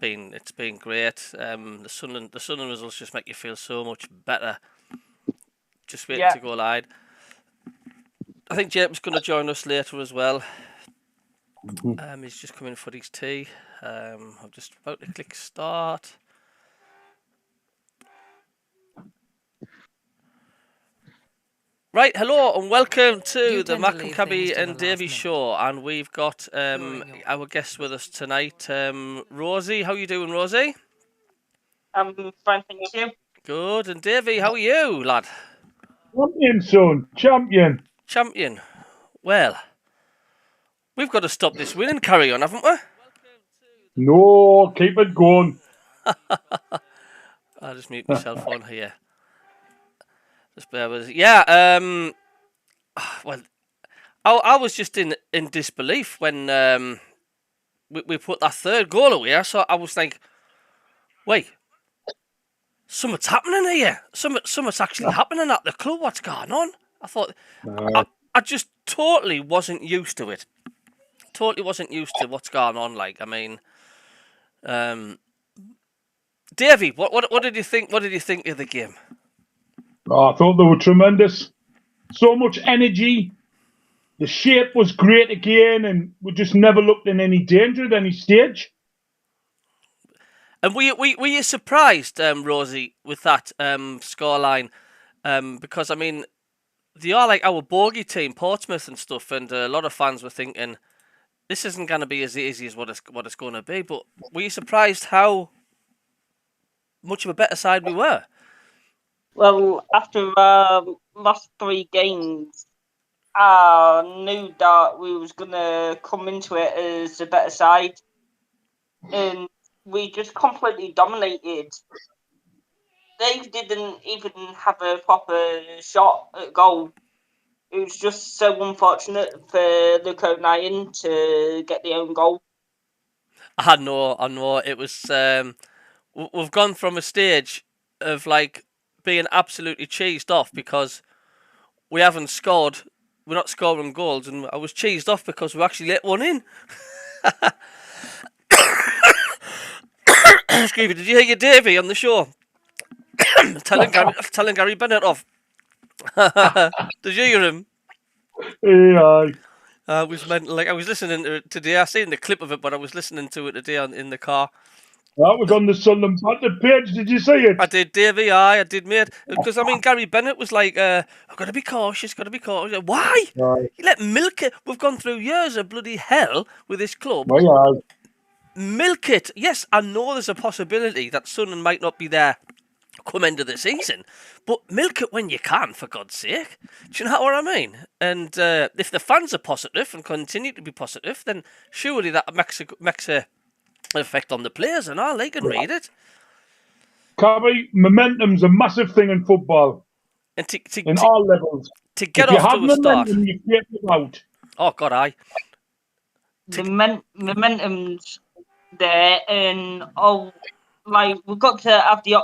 been great. The Sunderland results just make you feel so much better. Just waiting to go live. I think Jacob's going to join us later as well. He's just coming for his tea. I'm just about to click start. Right, hello and welcome to the Mackem Cabbie and Davey show, and we've got our guest with us tonight, Rosie. How are you doing, Rosie? I'm fine, thank you. Good. And Davey, how are you, lad? Champion, son. Champion. Champion. Well, we've got to stop this winning carry on, haven't we? No, keep it going. I'll just mute myself on here. Just bear with us. Yeah, well, I was just in disbelief when we put that third goal away. So I was like, wait, something's happening here. Something's actually happening at the club. What's going on? I thought, I just totally wasn't used to it. Totally wasn't used to what's going on. Like, I mean, Davey, what did you think? What did you think of the game? I thought they were tremendous. So much energy. The shape was great again, and we just never looked in any danger at any stage. And were you surprised, Rosie, with that scoreline? Because I mean, they are like our bogey team, Portsmouth and stuff, and a lot of fans were thinking this isn't going to be as easy as what it's going to be. But were you surprised how much of a better side we were? Well, after last 3 games, I knew that we was gonna come into it as a better side, and we just completely dominated. They didn't even have a proper shot at goal. It was just so unfortunate for Luke O'Nien to get the own goal. I know. It was. We've gone from a stage of like being absolutely cheesed off because we haven't scored. We're not scoring goals, and I was cheesed off because we actually let one in. Excuse me. Did you hear your Davey on the show? telling Gary Bennett off. Did you hear him? Yeah. I was listening to it today. I seen the clip of it, but I was listening to it today in the car. That was on the Sunderland page. Did you see it? I did, Davey. I did, mate. Because I mean, Gary Bennett was like, "I've got to be cautious. Got to be cautious." Why? Right. You let milk it. We've gone through years of bloody hell with this club. Oh, yeah. Milk it. Yes, I know there's a possibility that Sunderland might not be there come end of the season, but milk it when you can, for God's sake. Do you know what I mean? And if the fans are positive and continue to be positive, then surely that makes a effect on the players and all. They can read it. Cabbie, momentum's a massive thing in football. And in all levels. To get off to a start. You get it out. Oh, God, aye. Momentum's there, and we've got to have the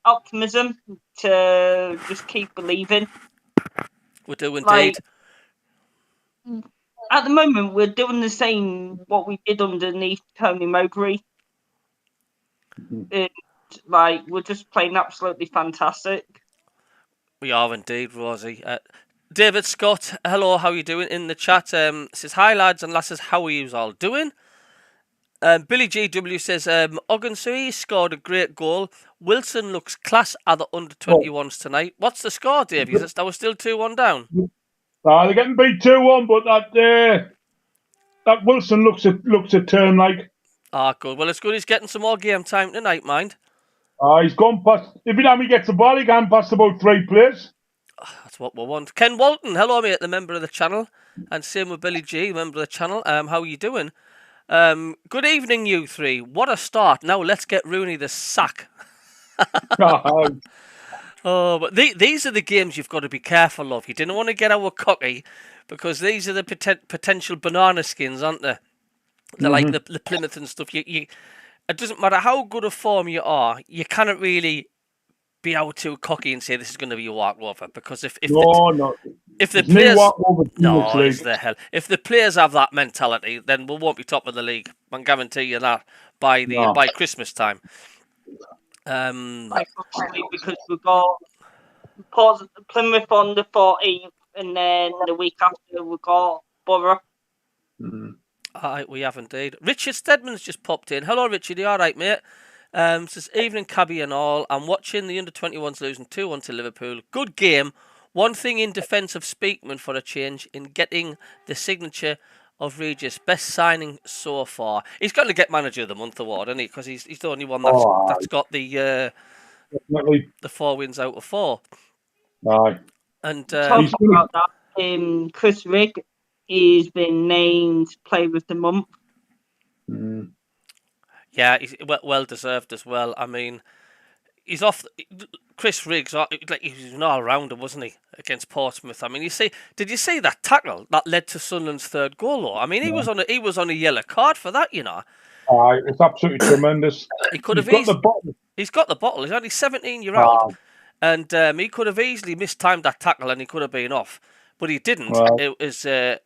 optimism to just keep believing. We do indeed. At the moment, we're doing the same what we did underneath Tony Mowbray. And, we're just playing absolutely fantastic. We are indeed, Rosie. David Scott, hello, how are you doing in the chat? Says, hi lads and lasses, how are you all doing? Billy GW says, Ogunsui scored a great goal. Wilson looks class at the under-21s tonight. What's the score, Dave? That was still 2-1 down. They're getting beat 2-1, but that Wilson looks a turn like. Ah, good. Well, it's good he's getting some more game time tonight, mind. He's gone past. Every time he gets the ball, he can pass about 3 players. That's what we want. Ken Walton, hello, mate, the member of the channel. And same with Billy G, member of the channel. How are you doing? Good evening, you three. What a start. Now let's get Rooney the sack. Oh, but these are the games you've got to be careful of. You didn't want to get our cocky because these are the potential banana skins, aren't they? They're like the Plymouth and stuff. It doesn't matter how good a form you are, you cannot really be out too cocky and say this is going to be a walkover because if the players is the hell. If the players have that mentality, then we won't be top of the league. I can guarantee you that. by No. by Christmas time. Like, obviously, because we've got Plymouth on the 14th, and then the week after we've got Borough. We have indeed. Richard Stedman's just popped in. Hello, Richard. You all right, mate? Says, evening, Cabbie and all. I'm watching the under-21s losing 2-1 to Liverpool. Good game. One thing in defence of Speakman for a change in getting the signature of Regis. Best signing so far. He's got to get Manager of the Month award, isn't he? Because he's the only one that's got the 4 wins out of 4. Aye. And Talking about that, Chris Rigg, he's been named Player of the Month. Yeah, he's well deserved as well. I mean, he's off. Chris Riggs, like, he's an all-rounder, wasn't he, against Portsmouth? I mean, did you see that tackle that led to Sunderland's 3rd goal? Though? I mean, he was on a yellow card for that, you know. Aye, it's absolutely tremendous. He could have got the bottle. He's got the bottle. He's only 17-year-old, and he could have easily mistimed that tackle, and he could have been off, but he didn't. Well, It was they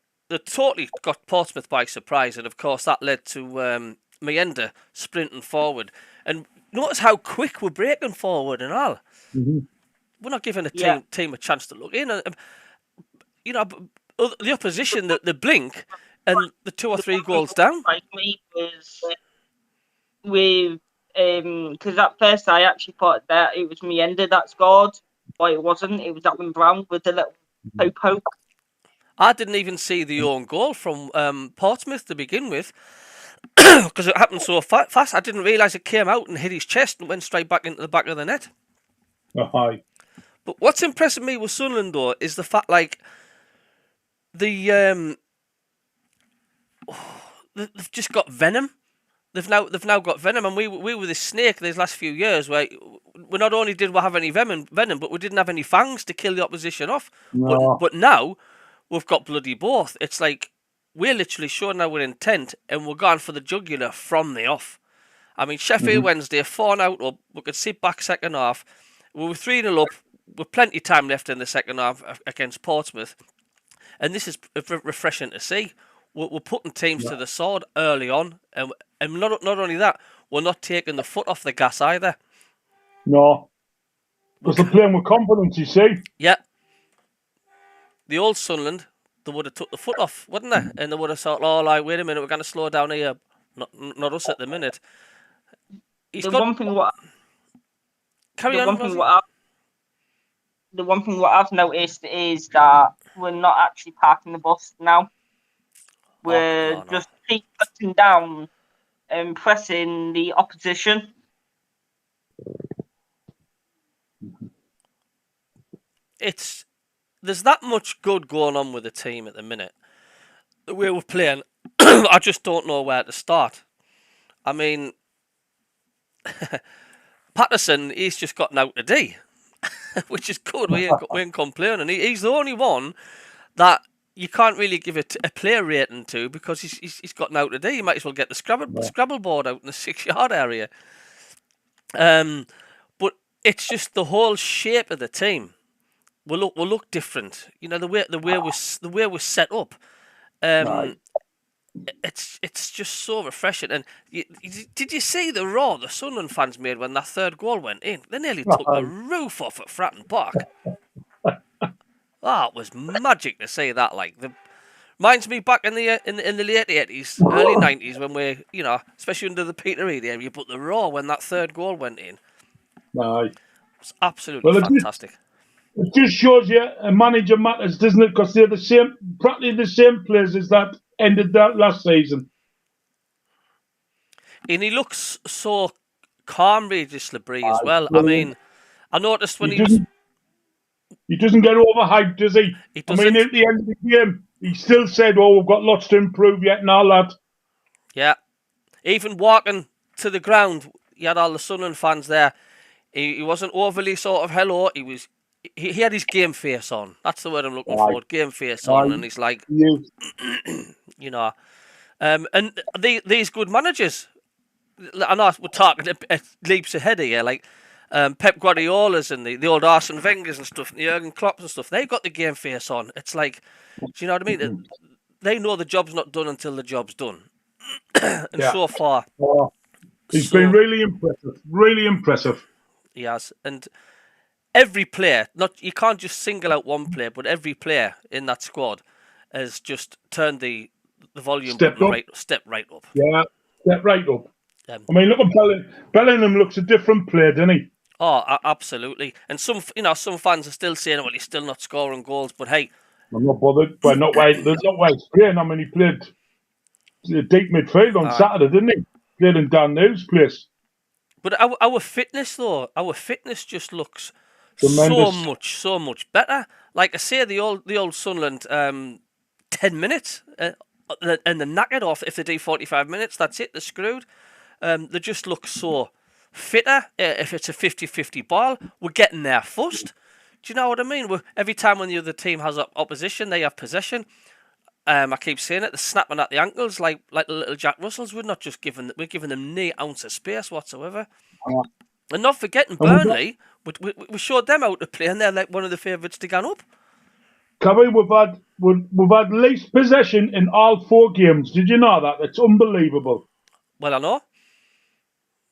totally got Portsmouth by surprise, and of course that led to Meander sprinting forward, and notice how quick we're breaking forward and all. We're not giving a team a chance to look in. You know, the opposition, the blink, and the 2 or 3 goals down. Like me was with because at first I actually thought that it was Meander that scored, but it wasn't. It was Alan Brown with the little poke. I didn't even see the own goal from Portsmouth to begin with. Because it happened so fast, I didn't realise it came out and hit his chest and went straight back into the back of the net. Aye. But what's impressing me with Sunderland, though, is the fact, like, they've just got venom. They've now got venom, and we were this snake these last few years where we not only did we have any venom, but we didn't have any fangs to kill the opposition off. No. But now we've got bloody both. It's like, we're literally showing our intent, and we're going for the jugular from the off. I mean, Sheffield Wednesday, 4-0 up. We could sit back second half. We were 3-0 up with plenty of time left in the second half against Portsmouth. And this is refreshing to see. We're putting teams to the sword early on. And not only that, we're not taking the foot off the gas either. No. Because they're playing with confidence, you see. Yeah. The old Sunderland, they would have took the foot off, wouldn't they? And they would have thought, oh, like, wait a minute, we're going to slow down here. Not us at the minute. The one thing what I've noticed is that we're not actually parking the bus now. We're just keep putting down and pressing the opposition. There's that much good going on with the team at the minute. The way we're playing, I just don't know where to start. I mean, Patterson, he's just gotten out of D, which is good. We ain't complaining. He's the only one that you can't really give it a player rating to because he's gotten out of D. You might as well get the Scrabble board out in the 6-yard area. But it's just the whole shape of the team will look different. You know, the way we're set up. It's just so refreshing. And did you see the roar the Sunderland fans made when that 3rd goal went in? They nearly took the roof off at Fratton Park. That was magic to see that. Like, reminds me back in the late 80s, early 90s when we, you know, especially under the Peter Reid era, you put the roar when that 3rd goal went in. Aye. It was absolutely fantastic. It just shows you a manager matters, doesn't it? Because they're practically the same players as that ended that last season. And he looks so calm, Regis Labrie, as well. I mean, I noticed when he doesn't get overhyped, does he? I mean, at the end of the game, he still said, "Oh, we've got lots to improve yet," and all that. Yeah, even walking to the ground, you had all the Sunderland fans there. He wasn't overly sort of hello. He had his game face on. That's the word I'm looking for. Game face on, and he's like, you know, and these good managers. I know we're talking leaps ahead here, like Pep Guardiola's and the old Arsene Wenger's and stuff, and the Jurgen Klopp's and stuff. They've got the game face on. It's like, do you know what I mean? They know the job's not done until the job's done. And so far, He's been really impressive. Really impressive. He has, and every player, you can't just single out one player, but every player in that squad has just turned the volume button step right up. Yeah, step right up. I mean, look at Bellingham looks a different player, doesn't he? Oh, absolutely. And some fans are still saying, well, he's still not scoring goals, but hey, I'm not bothered. Well, not why he's playing. I mean, he played deep midfield on Saturday, didn't he? Played in Dan Neal's place. But our fitness, though, just looks tremendous. so much better. Like I say, the old Sunderland 10 minutes, and they're knackered off. If they do 45 minutes, that's it, they're screwed. They just look so fitter. If it's a 50-50 ball, we're getting there first. Do you know what I mean? Every time when the other team has opposition, they have possession. I keep saying it, they're snapping at the ankles like the little Jack Russells. We're giving them no ounce of space whatsoever. And not forgetting Burnley, we showed them how to play, and they're like one of the favourites to go up. Cabbie, we've had least possession in all 4 games. Did you know that? It's unbelievable. Well, I know.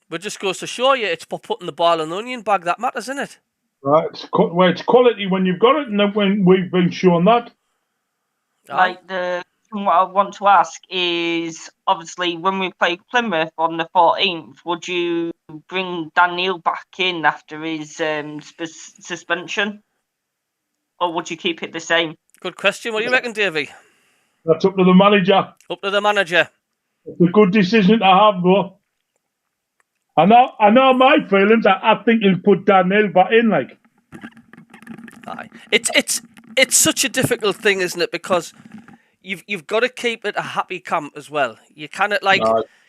But just goes to show you, it's putting the ball in the onion bag that matters, isn't it? Right, it's quality when you've got it, and when we've been shown that. Like what I want to ask is, obviously, when we play Plymouth on the 14th, would you bring Dan Neal back in after his suspension, or would you keep it the same? Good question. What do you reckon, Davey? That's up to the manager. Up to the manager. It's a good decision to have, though. I know my feelings. I think he'll put Dan Neal back in, like. Aye. It's such a difficult thing, isn't it? Because you've got to keep it a happy camp as well. You cannot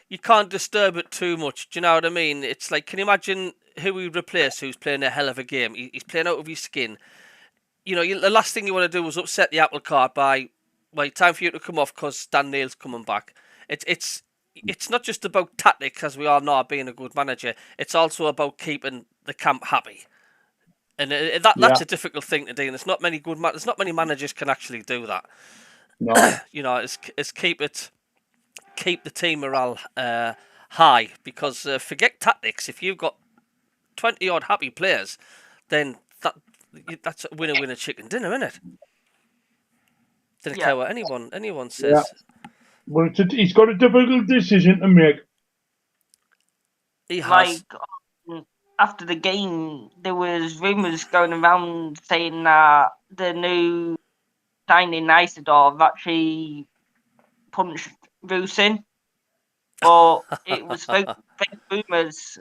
you can't disturb it too much. Do you know what I mean? It's like, can you imagine who we replace who's playing a hell of a game? He's playing out of his skin. You know, the last thing you want to do is upset the apple cart by, well, time for you to come off because Dan Neal's coming back. It's not just about tactics, as we all know, being a good manager. It's also about keeping the camp happy. And that's a difficult thing to do, and there's not many managers can actually do that. No. You know, it's keep the team morale high, because forget tactics. If you've got 20 odd happy players, then that's a winner chicken dinner, isn't it? Didn't care what anyone says. Yeah. Well, he's got a difficult decision to make. He has. After the game, there was rumours going around saying that the new signing Isidore actually punched Roos in, but it was fake rumours.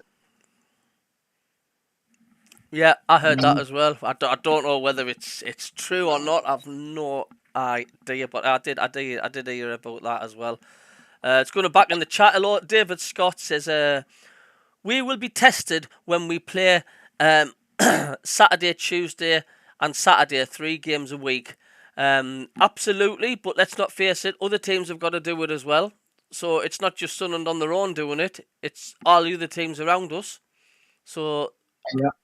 Yeah, I heard that as well. I don't know whether it's true or not. I've no idea, but I did hear about that as well. It's going back in the chat a lot. David Scott says, we will be tested when we play Saturday, Tuesday and Saturday, 3 games a week. Absolutely, but let's not face it, other teams have got to do it as well. So it's not just Sunderland on their own doing it, it's all the other teams around us. So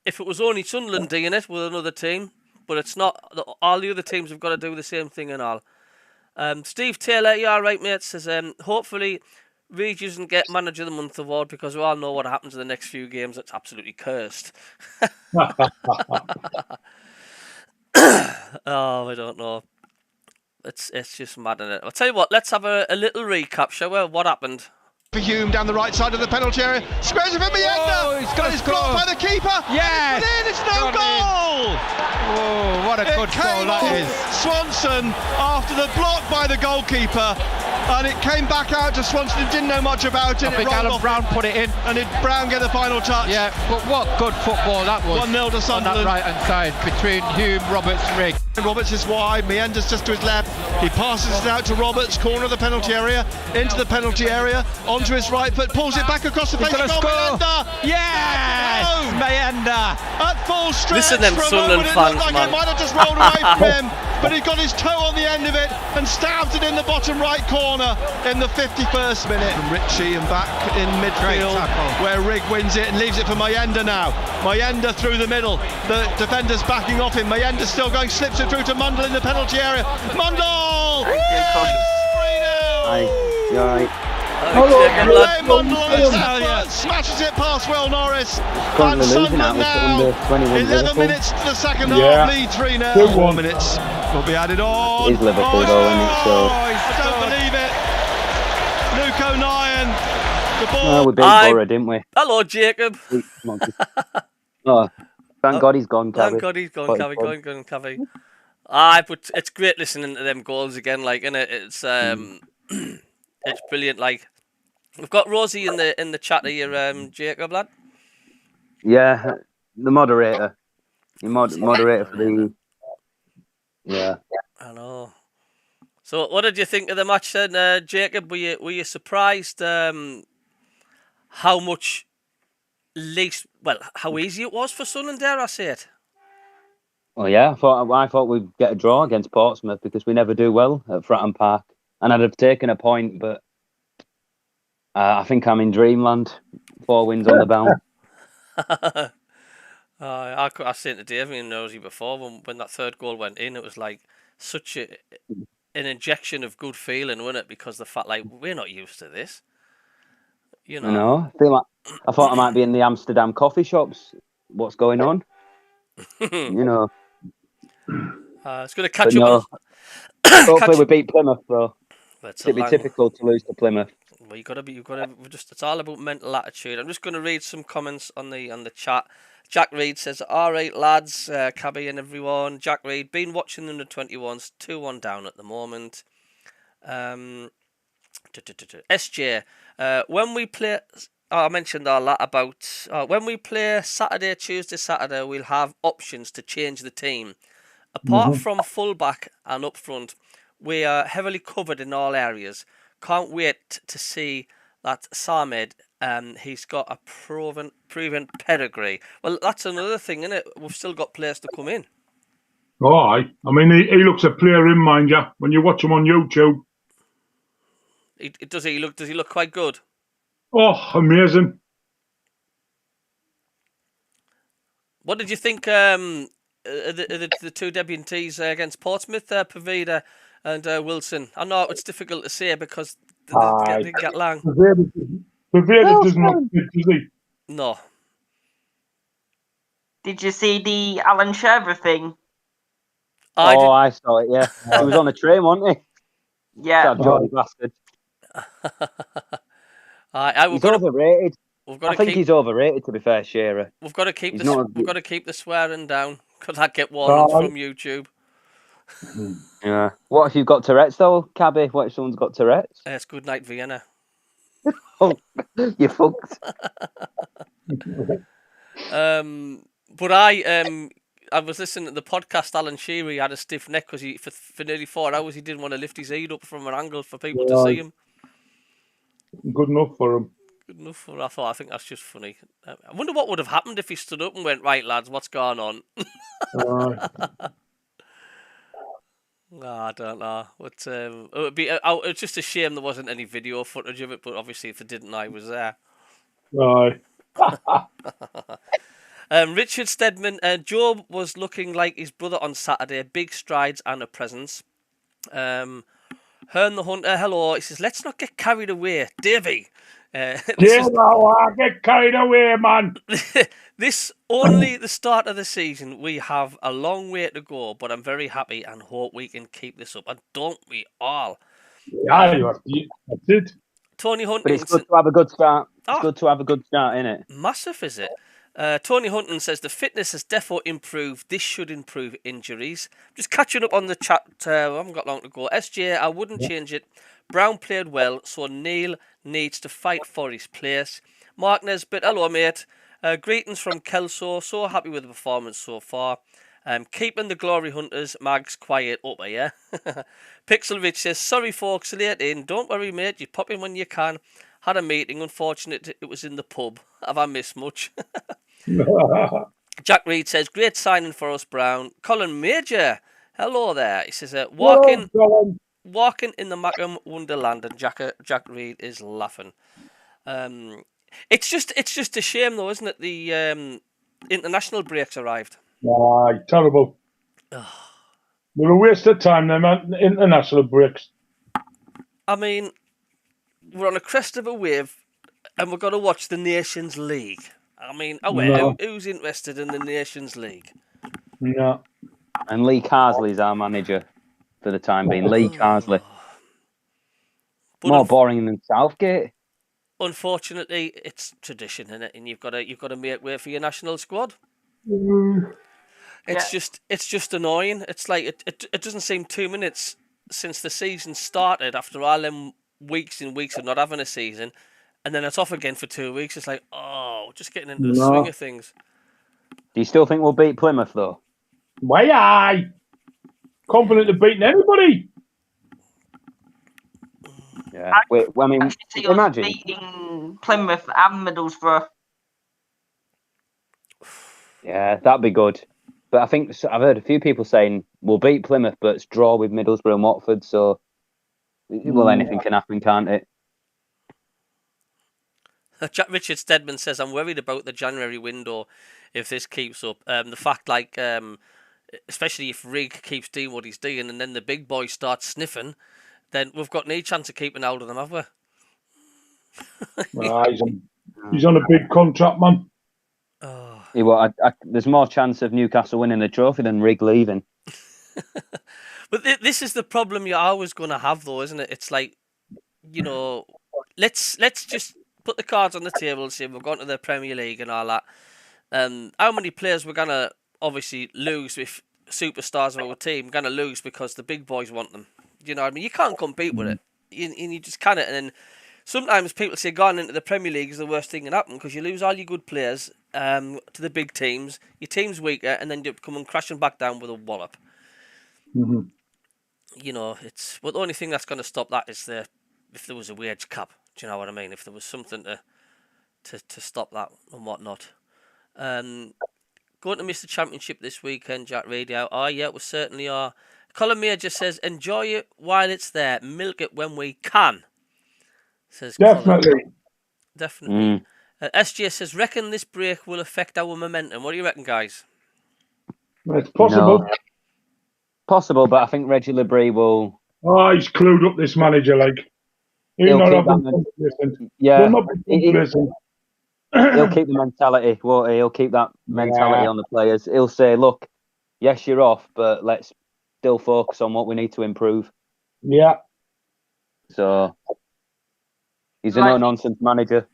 if it was only Sunderland doing it with another team, but it's not, all the other teams have got to do the same thing and all. Steve Taylor, you all right, mate, says, hopefully Reed doesn't get Manager of the Month award, because we all know what happens in the next few games. It's absolutely cursed. Oh, I don't know. It's just mad, isn't it? I'll tell you what, let's have a little recap, shall we? What happened? For Hume down the right side of the penalty area. Squares it for Mienda. It's blocked by the keeper. Yes. It's no goal. Oh, what a good goal that is. Swanson after the block by the goalkeeper. And it came back out to Swanson, who didn't know much about it. I think Alan Brown put it in. And Brown get the final touch. Yeah, but what good football that was. 1-0 to Sunderland. On that right-hand side between Hume, Roberts, Rigg. Roberts is wide, Mienda's just to his left. He passes it out to Roberts, corner of the penalty area, into the penalty area, onto his right foot, pulls it back across the face. He's going to score. Mienda. Yes! Mienda. At full stretch. Listen to them Sunderland fans, like man. it might have just rolled away from him, but he got his toe on the end of it and stabbed it in the bottom right corner in the 51st minute. From Ritchie and back in midfield, where Rigg wins it and leaves it for Mienda now. Mienda through the middle. The defender's backing off him. Mienda's still going, slips it through to Mundle in the penalty area. Mundle! 3-0! Hi, you alright? Jacob, lad. Mundle on his left foot, smashes it past Will Norris. Currently And losing out Sunderland with now, 21 11 Liverpool. minutes to the second Yeah. half, lead 3-0. 2-1. 4 minutes will be added on. It is Liverpool though, isn't it? So I don't believe it. Luke O'Nien, the ball. well, we beat Borough, didn't we? Hello, Jacob. Oh, thank God he's gone, Thank Cabbie. God he's gone, Quite Cabbie. fun. Gone, Cabbie. Aye, but it's great listening to them goals again. Like, innit? It's it's brilliant. Like, we've got Rosie in the chat here, Jacob, lad. Yeah, the moderator. You moderator for the. Yeah. I know. So, what did you think of the match then, Jacob? Were you surprised how much how easy it was for Sunderland? Dare I say it? Well, yeah, I thought we'd get a draw against Portsmouth because we never do well at Fratton Park, and I'd have taken a point, but I think I'm in dreamland. 4 wins on the bounce. I seen to Davey and Rosie before when that third goal went in. It was like such an injection of good feeling, wasn't it? Because the fact like we're not used to this, you know. I know. I thought I might be in the Amsterdam coffee shops. What's going on? You know. It's going to catch up. Hopefully we beat Plymouth, though. It'd be typical to lose to Plymouth. Well, it's all about mental attitude. I'm just going to read some comments on the chat. Jack Reed says, "All right, lads, Cabbie and everyone." Jack Reed, been watching them the 21s, 2-1 down at the moment. SJ, when we play, I mentioned all that about when we play Tuesday, Saturday, we'll have options to change the team. Apart from fullback and up front, we are heavily covered in all areas. Can't wait to see that Samed. He's got a proven pedigree. Well, that's another thing, isn't it? We've still got players to come in. Oh, aye. I mean, he looks a player in, mind you. When you watch him on YouTube. Does he look quite good? Oh, amazing. What did you think the two debutantes against Portsmouth, Pavida and Wilson? I know it's difficult to say because they didn't get long. Pavida doesn't look good, does he? No. Did you see the Alan Shearer thing? I saw it, yeah. He was on a train, wasn't he? Yeah. That jolly bastard. He's overrated. I think he's overrated, to be fair, Shearer. We've got to keep the swearing down because I get warnings from YouTube. Yeah. What if you've got Tourette's though, Cabbie? What if someone's got Tourette's? It's good night, Vienna. Oh, you're fucked. But I was listening to the podcast. Alan Shearer had a stiff neck because for nearly 4 hours he didn't want to lift his head up from an angle for people to see him. Good enough for him. Good enough for. I think that's just funny. I wonder what would have happened if he stood up and went, "Right, lads, what's going on?" I don't know. But it would be. It's just a shame there wasn't any video footage of it. But obviously, if they didn't, I was there. Aye. Richard Stedman, Job was looking like his brother on Saturday. Big strides and a presence. Hearn the Hunter, hello. He says, let's not get carried away. Davey. Get carried away, man. This only the start of the season. We have a long way to go, but I'm very happy and hope we can keep this up. And don't we all? Yeah, that's it. Tony Hunter. But it's good to have a good start. It's good to have a good start, innit? Massive, is it? Tony Hunton says the fitness has definitely improved. This should improve injuries. Just catching up on the chat. I haven't got long to go. SJ, I wouldn't change it. Brown played well, so Neil needs to fight for his place. Mark Nesbitt, hello mate. Greetings from Kelso. So happy with the performance so far. Keeping the Glory Hunters, Mags, quiet up here. Pixelrich says, sorry folks, late in. Don't worry mate, you pop in when you can. Had a meeting, unfortunate it was in the pub. Have I missed much? Jack Reed says, great signing for us, Brown. Colin Major, hello there. He says, walking in the Mackem Wonderland, and Jack Reed is laughing. It's just a shame though, isn't it? The international breaks arrived. Aye, terrible. They're a waste of time, them international breaks. I mean, we're on a crest of a wave, and we're going to watch the Nations League. I mean, No. who's interested in the Nations League? No. And Lee Carsley's our manager for the time being. Lee Carsley. But More boring than Southgate. unfortunately, it's tradition, isn't it? And you've got to make way for your national squad. It's just annoying. It's like it doesn't seem 2 minutes since the season started after all them weeks and weeks of not having a season, and then it's off again for 2 weeks. It's like, oh, just getting into the swing of things. Do you still think we'll beat Plymouth though? Why I confident of beating anybody? Yeah. I mean, imagine beating Plymouth and Middlesbrough. Yeah, that'd be good. But I think I've heard a few people saying we'll beat Plymouth, but it's draw with Middlesbrough and Watford. So, well, anything can happen, can't it? Jack Richard Stedman says, I'm worried about the January window if this keeps up. The fact, especially if Rig keeps doing what he's doing and then the big boys start sniffing, then we've got no chance of keeping out of them, have we? He's on a big contract, man. Oh. Yeah, well, there's more chance of Newcastle winning the trophy than Rig leaving. But this is the problem you're always going to have, though, isn't it? It's like, let's just put the cards on the table and say we're going to the Premier League and all that. How many players we're going to obviously lose with superstars of our team? Going to lose because the big boys want them. You know what I mean? You can't compete with it. You just can't. And then sometimes people say going into the Premier League is the worst thing that can happen because you lose all your good players to the big teams. Your team's weaker and then you come crashing back down with a wallop. Mm-hmm. But the only thing that's going to stop that is if there was a wage cap. Do you know what I mean? If there was something to stop that and whatnot. Going to miss the championship this weekend, Jack Radio. Oh yeah, we certainly are. Colin Mayer just says, enjoy it while it's there. Milk it when we can. Says Definitely. Colin. Definitely. SGS says, reckon this break will affect our momentum. What do you reckon, guys? It's possible. No. Possible, but I think Reggie Labrie will... Oh, he's clued up, this manager, He'll not keep having that yeah. He'll keep the mentality, won't he? He'll keep that mentality on the players. He'll say, look, yes, you're off, but let's still focus on what we need to improve. Yeah. So, he's a no-nonsense manager.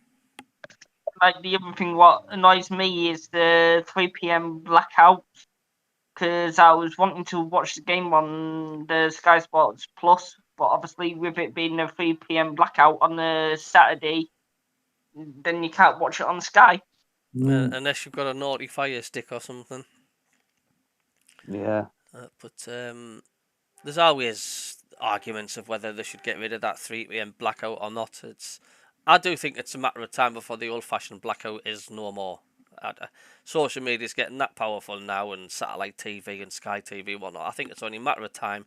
Like, the other thing what annoys me is the 3 p.m. blackout, because I was wanting to watch the game on the Sky Sports Plus, but obviously with it being a 3 p.m. blackout on the Saturday, then you can't watch it on Sky. Unless you've got a naughty Fire Stick or something. Yeah. But there's always arguments of whether they should get rid of that 3 p.m. blackout or not. I do think it's a matter of time before the old-fashioned blackout is no more. Social media is getting that powerful now, and satellite TV and Sky TV and whatnot. I think it's only a matter of time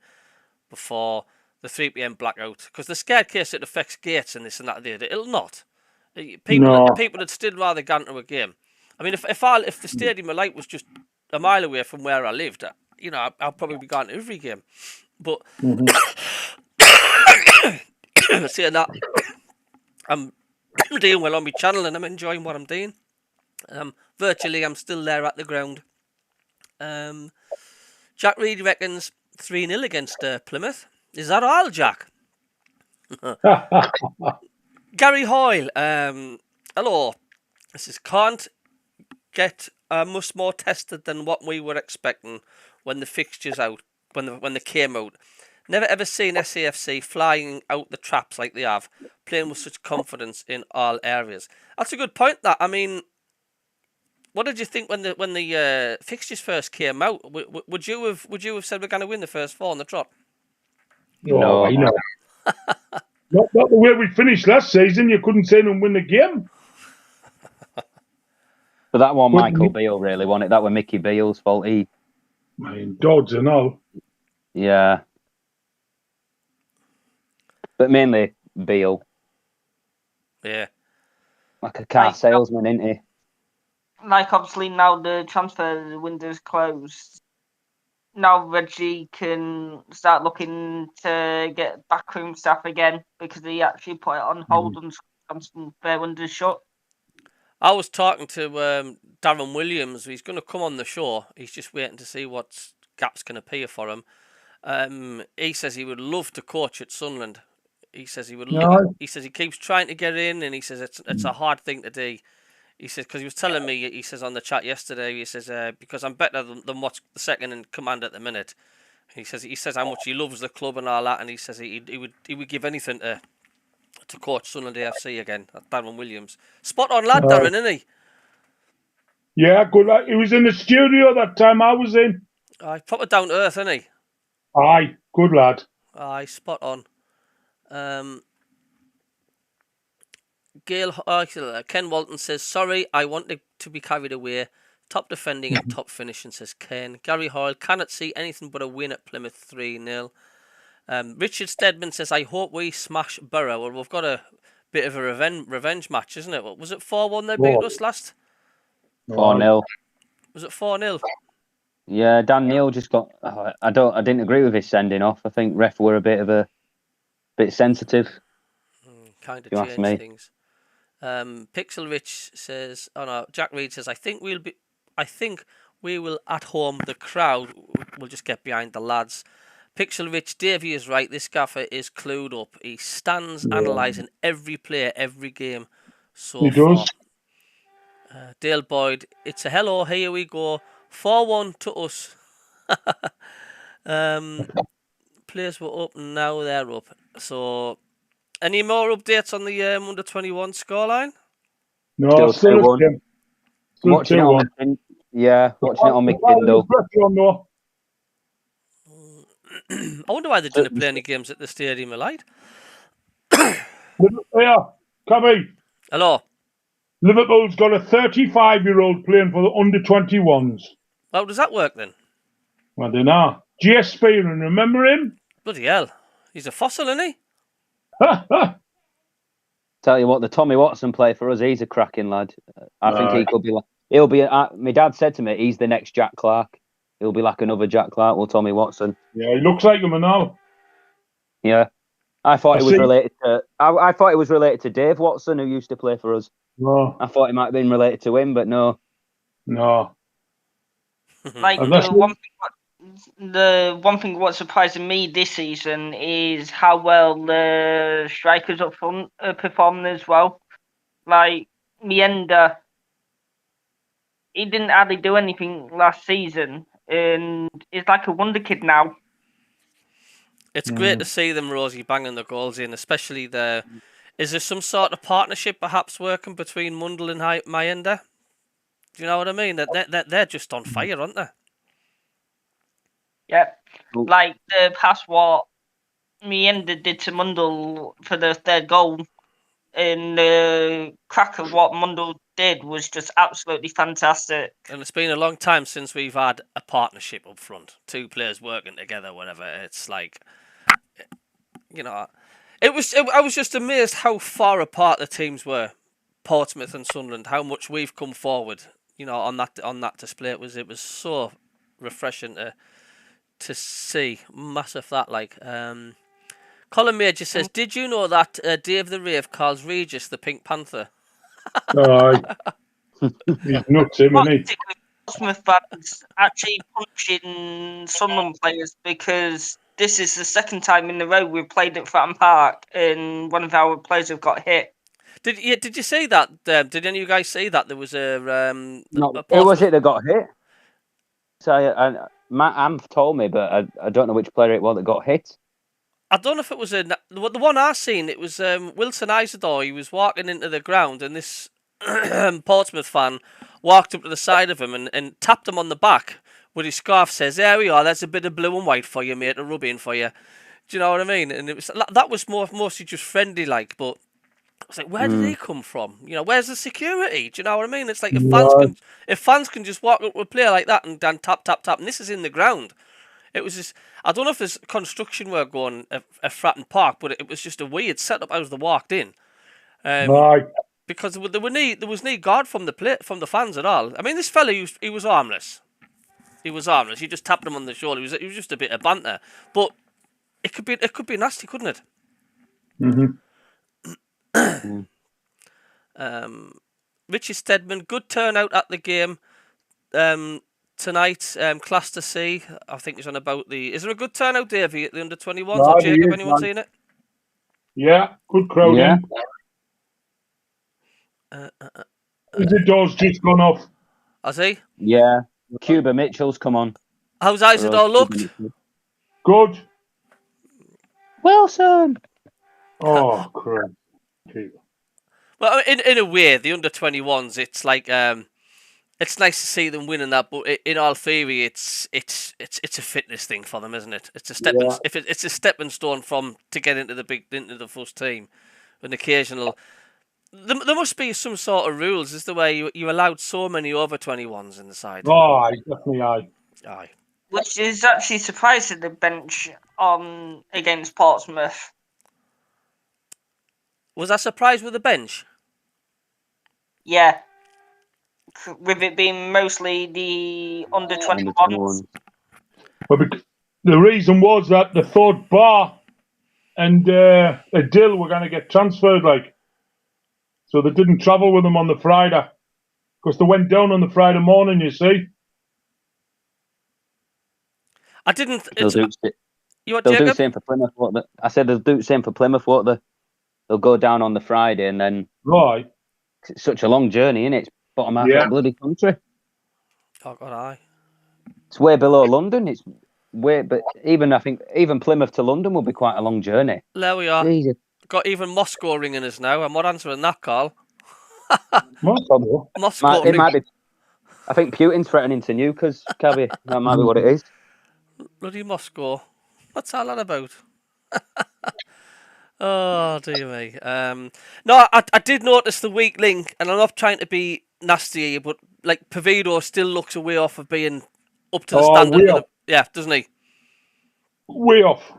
before the 3 p.m. blackout, because the scared case it affects gates and this and that. It'll not. People would still rather go into a game. I mean, if the Stadium of Light was just a mile away from where I lived, I'd probably be going to every game. But saying that, I'm doing well on my channel and I'm enjoying what I'm doing. Virtually, I'm still there at the ground. Jack Reed reckons 3-0 against Plymouth. Is that all, Jack? Gary Hoyle, hello. This is can't get much more tested than what we were expecting when the fixtures out, when they came out. Never ever seen SAFC flying out the traps like they have, playing with such confidence in all areas. That's a good point. That, I mean, what did you think when the fixtures first came out? Would you have said we're going to win the first 4 on the trot? No. Not the way we finished last season. You couldn't say them win the game. But that one, Michael Beale, really, wasn't it? That was Mickey Beale's fault. I mean, Dodds and all. Yeah. But mainly Beale. Yeah. Like a car salesman, isn't he? Like, obviously, now the transfer window's closed. now Reggie can start looking to get backroom staff again because he actually put it on hold and some fair windows shut. I was talking to Darren Williams. He's going to come on the show. He's just waiting to see what gaps can appear for him. He says he would love to coach at Sunderland. He says he would. He says he keeps trying to get in, and he says it's a hard thing to do. He says because he was telling me. He says on the chat yesterday. He says because I'm better than what's the second in command at the minute. He says how much he loves the club and all that, and he says he would give anything to coach Sunderland AFC again. That's Darren Williams. Spot on lad, Darren, isn't he? Yeah, good lad. He was in the studio that time I was in. Aye, proper down to earth, isn't he? Aye, good lad. Aye, spot on. Ken Walton says, sorry, I wanted to be carried away. Top defending and top finishing, says Ken. Gary Hoyle cannot see anything but a win at Plymouth 3-0. Richard Stedman says, I hope we smash Borough. Well, we've got a bit of a revenge match, isn't it? What was it, 4-1 they beat us last? 4-0. Was it 4-0? Yeah, Dan Neil just got. I didn't agree with his sending off. I think ref were a bit sensitive. Kind of changed things. Pixel Rich says, "Oh no." Jack Reed says, "I think we will at home. The crowd will just get behind the lads." Pixel Rich, Davey is right. This gaffer is clued up. He stands analysing every player, every game. So he does. Dale Boyd, it's a hello. Here we go. 4-1 to us. Players were up, now they're up. So, any more updates on the under 21 scoreline? No, still watching it on my Kindle. I wonder why they didn't play any games at the Stadium of Light. Yeah, Cabbie. Hello. Liverpool's got a 35-year-old playing for the under 21s. How does that work then? I don't know. J.S. Spearing, remember him? Bloody hell. He's a fossil, isn't he? Tell you what, the Tommy Watson play for us, he's a cracking lad. I think he could be like... He'll be... my dad said to me, he's the next Jack Clark. He'll be like another Jack Clark, well, Tommy Watson. Yeah, he looks like him now. Yeah. I thought it was related to... I thought it was related to Dave Watson, who used to play for us. No. I thought it might have been related to him, but no. No. Like the one thing what's surprising me this season is how well the strikers up front are performing as well. Like Mienda, he didn't hardly do anything last season, and he's like a wonder kid now. It's great to see them, Rosie, banging the goals in, especially the. Is there some sort of partnership perhaps working between Mundell and Mienda? Do you know what I mean? They're just on fire, aren't they? Yeah. Like the pass what Mienda did to Mundell for the third goal, and the crack of what Mundell did was just absolutely fantastic. And it's been a long time since we've had a partnership up front. Two players working together, whatever. It's like, you know... I was just amazed how far apart the teams were, Portsmouth and Sunderland. How much we've come forward, you know, on that display. It was so refreshing to see. Massive that like. Colin Major says, "Did you know that Dave the Rave calls Regis the Pink Panther?" He's nuts, isn't he? Portsmouth fans actually punching Sunderland players because. This is the second time in a row we've played at Fratton Park and one of our players have got hit. Did you see that? Did any of you guys see that there was a? No, who was it that got hit? So Matt Amp told me, but I don't know which player it was that got hit. I don't know if it was the one I seen. It was Wilson Isidore. He was walking into the ground, and this Portsmouth fan walked up to the side of him and tapped him on the back. With his scarf, says, "There we are. That's a bit of blue and white for you, mate, to rub in for you." Do you know what I mean? And it was that was mostly just friendly, like. But I was like, where did he come from? You know, where's the security? Do you know what I mean? It's like if fans can just walk up to a player like that and tap, and this is in the ground. It was just, I don't know if there's construction work going at Fratton Park, but it was just a weird setup as they walked in. Because there was no guard from the fans at all. I mean, this fella he was harmless. he was harmless. He just tapped him on the shoulder. It was just a bit of banter, but it could be nasty, couldn't it? Mm-hmm. Richie Stedman, good turnout at the game tonight. Class to see. I think he's on about the. Is there a good turnout, Davey, at the under-21s? No, Or Jacob, is, anyone man. seen it? Yeah, good crowd Yeah. in. The door's just gone off. Has he? Yeah. Cuba Mitchell's come on. How's Isidore looked? Good. Wilson. Oh, crap. Well, in a way, the under-21s, it's like it's nice to see them winning that, but in all theory, it's a fitness thing for them, isn't it? It's a stepping it's a stepping stone to get into the first team. An occasional, there must be some sort of rules. Is the way you allowed so many over 21s in the side? Oh, aye, definitely aye. Aye. Which is actually surprising the bench on against Portsmouth. Was I surprised with the bench? Yeah. With it being mostly the under-21s. But the reason was that they thought Bar and Dill were going to get transferred, like. So they didn't travel with them on the Friday. Because they went down on the Friday morning, you see. I didn't. They'll do You the same for Plymouth. I said they'll do the same for Plymouth. They'll go down on the Friday and then. Right. It's such a long journey, isn't it? It's bottom half of the bloody country. Oh God, aye. It's way below London. It's way, but I think even Plymouth to London will be quite a long journey. There we are. Jesus. Got even Moscow ringing us now. I'm not answering that call. Moscow? Moscow. It might be. I think Putin's threatening to nuke us, Cabbie. That might be what it is. Bloody Moscow. What's all that about? Oh, dear me. No, I did notice the weak link, and I'm not trying to be nasty here, but like Pavido still looks a way off of being up to the standard. Yeah, doesn't he? Way off.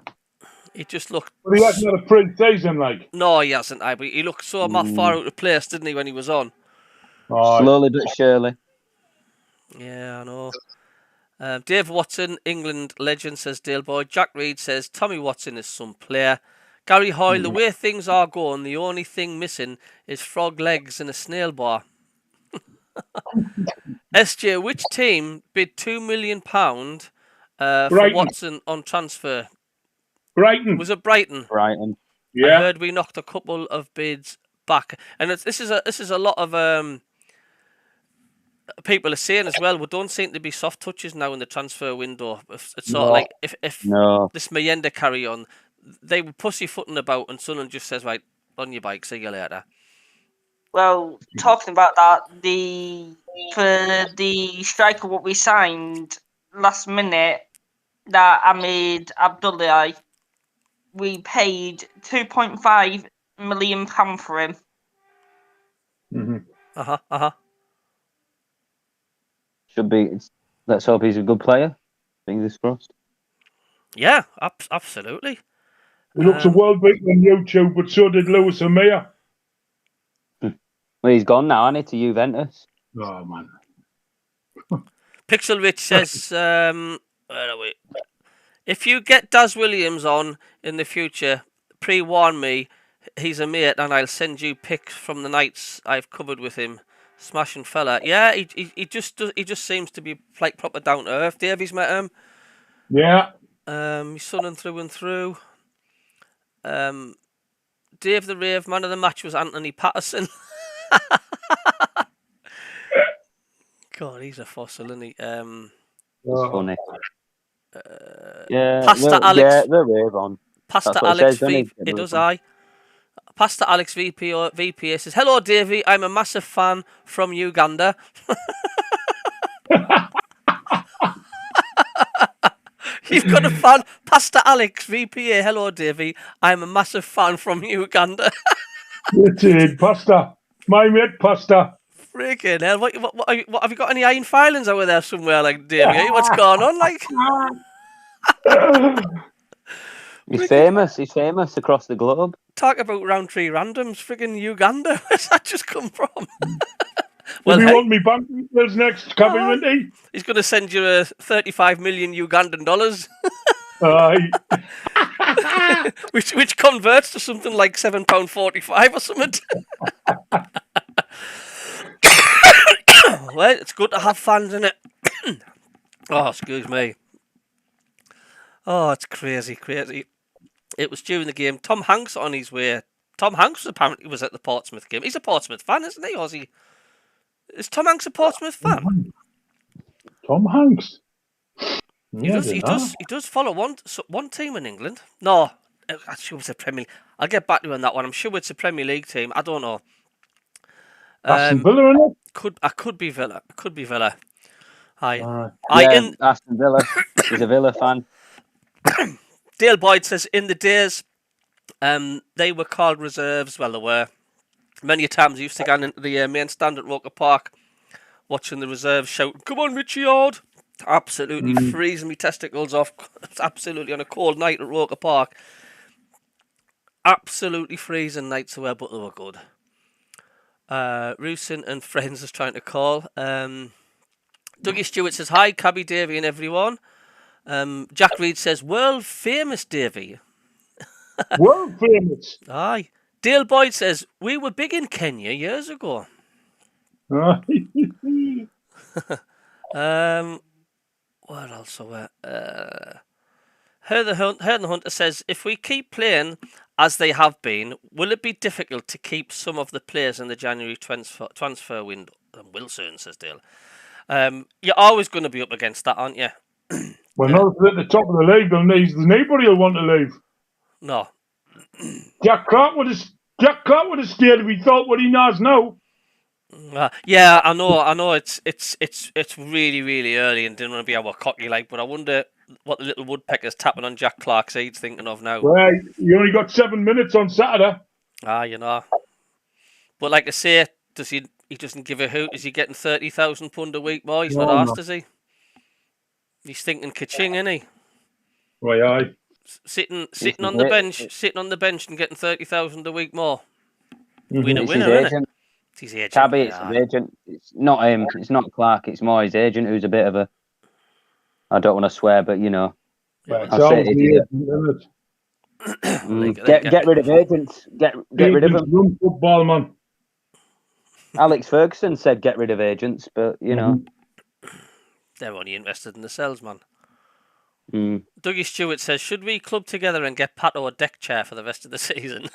He just looked. But he hasn't had a pre-season, like. No, he hasn't. But he looked so far out of place, didn't he, when he was on? Slowly but surely. Yeah, I know. Dave Watson, England legend, says Dale Boy. Jack Reed says Tommy Watson is some player. Gary Hoyle, the way things are going, the only thing missing is frog legs and a snail bar. SJ, which team bid £2 million for Watson on transfer? Brighton. Was it Brighton? Brighton. Yeah. I heard we knocked a couple of bids back, and this is a lot of people are saying as well. We don't seem to be soft touches now in the transfer window. It's sort of like if this Mayenda carry on, they were pussyfooting about, and Sunderland just says, right, on your bike, see you later. Well, talking about that, for the striker what we signed last minute, that Ahmed Abdullahi, we paid £2.5 million for him. Mm-hmm. Should be. Let's hope he's a good player. Fingers crossed. Yeah, absolutely. He looks a world beater on YouTube, but so did Lewis Amir. Well, he's gone now, hasn't he, to Juventus? Oh, man. Pixel Rich says, where are we? If you get Daz Williams on in the future, pre-warn me. He's a mate, and I'll send you pics from the nights I've covered with him. Smashing fella. Yeah, he just seems to be like proper down to earth. Davey's met him. Yeah. He's Sunderland through and through. Dave the Rave, man of the match was Anthony Patterson. God, he's a fossil, isn't he? It's funny. Yeah, Pastor Alex. Yeah, the Rave on. Pastor Alex VP. It does, aye. Pastor Alex VPA says, hello, Davey. I'm a massive fan from Uganda. You've got a fan. Pastor Alex VPA. Hello, Davey. I'm a massive fan from Uganda. It's it, Pastor. My mate, Pastor. Freaking hell. What have you got any iron filings over there somewhere, like, Davey? What's going on, like? He's famous. He's famous across the globe. Talk about round tree randoms. Friggin' Uganda. Where's that just come from? Well, If you hey. want me bank details next, Cabbie, won't he? He's going to send you 35 million Ugandan dollars, Aye. which converts to something like £7.45 or something. Well, it's good to have fans, isn't it? Oh, excuse me. Oh, it's crazy. It was during the game. Tom Hanks on his way. Tom Hanks apparently was at the Portsmouth game. He's a Portsmouth fan, isn't he? Or is he? Is Tom Hanks a Portsmouth fan? Tom Hanks. He does follow one team in England. No, I'm sure it's a Premier League. I'll get back to you on that one. I'm sure it's a Premier League team. I don't know. Aston Villa, innit? Could be Villa. Could be Villa. Aston Villa. He's a Villa fan. Dale Boyd says in the days, they were called reserves. Well, they were. Many times I used to go into the main stand at Roker Park, watching the reserves shouting, "Come on, Richie Ord!" Absolutely freezing me testicles off. It's absolutely on a cold night at Roker Park. Absolutely freezing nights away, but they were good. Rusin and friends is trying to call. Dougie Stewart says, "Hi, Cabbie, Davey and everyone." Jack Reed says, "World famous Davey." World famous. Aye. Dale Boyd says, "We were big in Kenya years ago." Aye. What else? Her the Hunter says, "If we keep playing as they have been, will it be difficult to keep some of the players in the January transfer window?" Wilson says Dale. You're always going to be up against that, aren't you? Well, not at the top of the league, there's nobody will want to leave. No. Jack Clark would have stayed if he thought what he knows now. Yeah, I know. It's really, really early and didn't want to be our cocky like, but I wonder what the little woodpecker's tapping on Jack Clark's head's thinking of now. Well, you only got 7 minutes on Saturday. You know. But like I say, he doesn't give a hoot. Is he getting £30,000 a week more? He's not asked, is he? He's thinking ka-ching, isn't he? Right, aye. Sitting on the bench and getting 30,000 a week more. Winner, isn't it? It's his agent. Cabbie, it's his agent. It's not him. It's not Clark. It's more his agent who's a bit of a. I don't want to swear, but you know. I'll say it. Get rid of agents. Get rid of them. Run football, man. Alex Ferguson said get rid of agents, but you know. They're only interested in the salesman. Mm. Dougie Stewart says, "Should we club together and get Pato a deck chair for the rest of the season?"